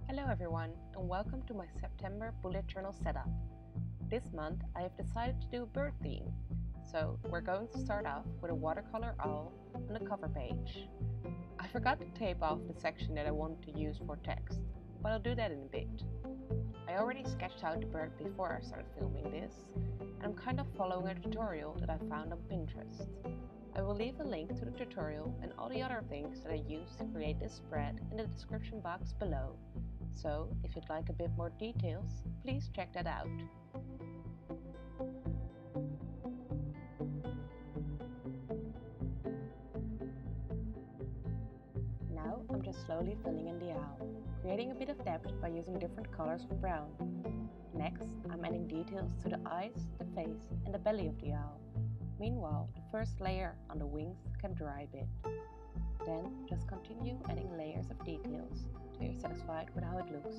Hello everyone and welcome to my September bullet journal setup. This month I have decided to do a bird theme, so we're going to start off with a watercolor owl on the cover page. I forgot to tape off the section that I wanted to use for text, but I'll do that in a bit. I already sketched out the bird before I started filming this, and I'm kind of following a tutorial that I found on Pinterest. I will leave a link to the tutorial and all the other things that I used to create this spread in the description box below. So, if you'd like a bit more details, please check that out. Now I'm just slowly filling in the owl, creating a bit of depth by using different colors of brown. Next, I'm adding details to the eyes, the face and the belly of the owl. Meanwhile, the first layer on the wings can dry a bit. Then just continue adding layers of details till you're satisfied with how it looks.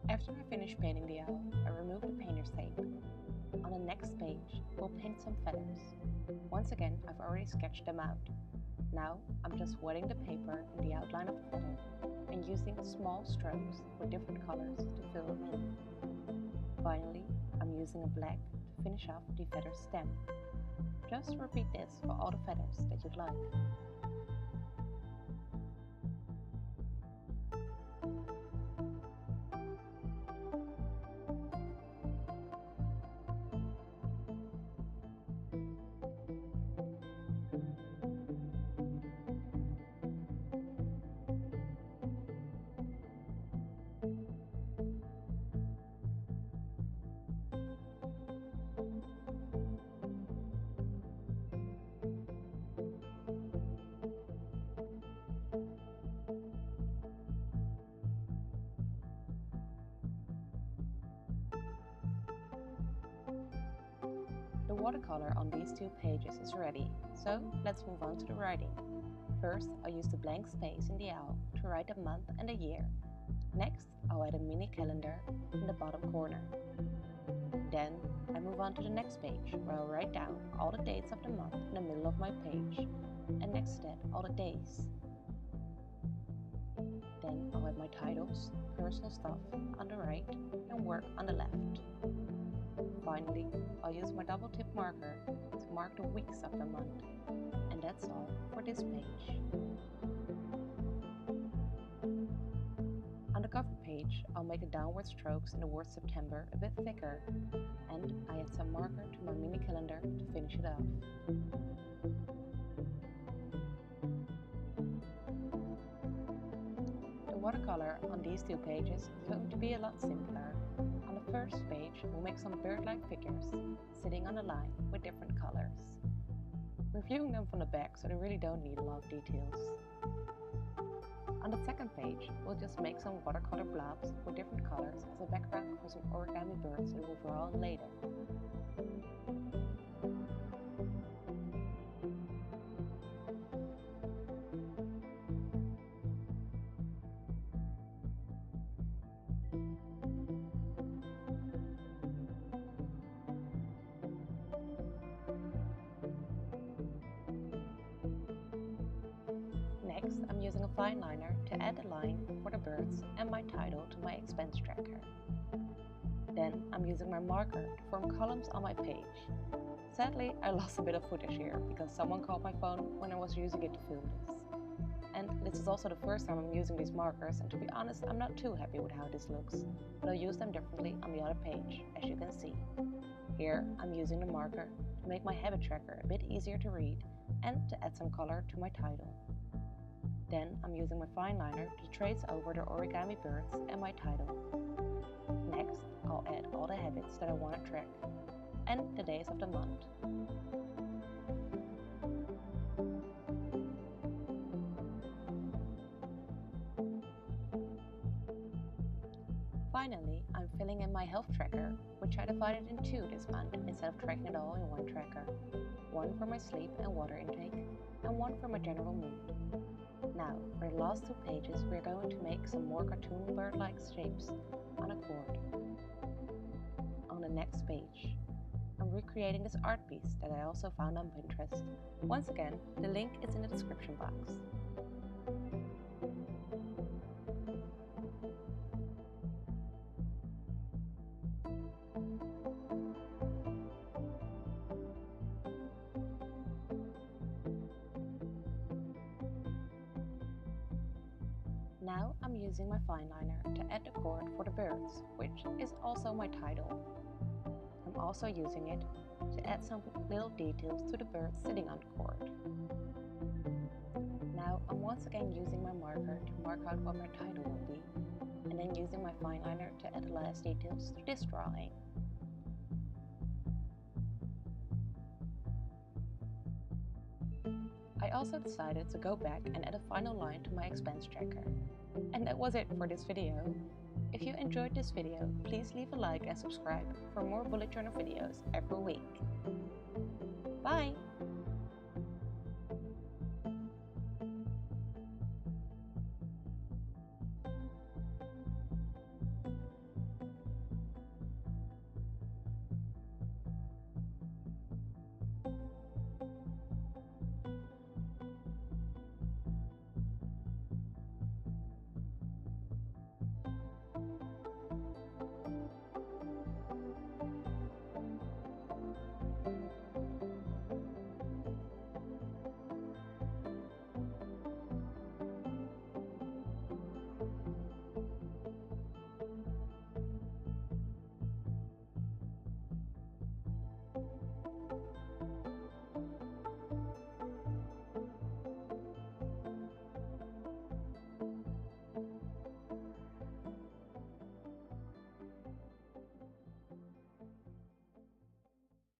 After I finish painting the owl, I remove the painter's tape. On the next page, we'll paint some feathers. Once again, I've already sketched them out. Now, I'm just wetting the paper in the outline of the feather and using small strokes with different colors to fill them in. Finally, I'm using a black to finish off the feather stem. Just repeat this for all the feathers that you'd like. The watercolor on these two pages is ready, so let's move on to the writing. First, I'll use the blank space in the owl to write a month and a year. Next, I'll add a mini calendar in the bottom corner. Then, I move on to the next page, where I'll write down all the dates of the month in the middle of my page, and next to that, all the days. Then, I'll add my titles, personal stuff on the right, and work on the left. Finally, I'll use my double tip marker to mark the weeks of the month. And that's all for this page. On the cover page, I'll make the downward strokes in the word September a bit thicker, and I add some marker to my mini calendar to finish it off. The watercolor on these two pages is going to be a lot simpler. On the first page, we'll make some bird-like figures, sitting on a line with different colors. We're viewing them from the back, so they really don't need a lot of details. On the second page, we'll just make some watercolor blobs with different colors as a background for some origami birds that we'll draw on later. Next, I'm using a fine liner to add a line for the birds and my title to my expense tracker. Then I'm using my marker to form columns on my page. Sadly, I lost a bit of footage here because someone called my phone when I was using it to film this. And This is also the first time I'm using these markers, and to be honest, I'm not too happy with how this looks, but I'll use them differently on the other page, as you can see. Here, I'm using the marker to make my habit tracker a bit easier to read and to add some color to my title. Then I'm using my fine liner to trace over the origami birds and my title. Next, I'll add all the habits that I want to track and the days of the month. Finally, I'm filling in my health tracker, which I divided in two this month instead of tracking it all in one tracker. One for my sleep and water intake, and one for my general mood. Now, for the last 2 pages, we're going to make some more cartoon bird-like shapes on a cord. On the next page, I'm recreating this art piece that I also found on Pinterest. Once again, the link is in the description box. Now I'm using my fine liner to add the cord for the birds, which is also my title. I'm also using it to add some little details to the birds sitting on the cord. Now I'm once again using my marker to mark out what my title will be, and then using my fine liner to add the last details to this drawing. I also decided to go back and add a final line to my expense tracker. And that was it for this video. If you enjoyed this video, please leave a like and subscribe for more bullet journal videos every week. Bye!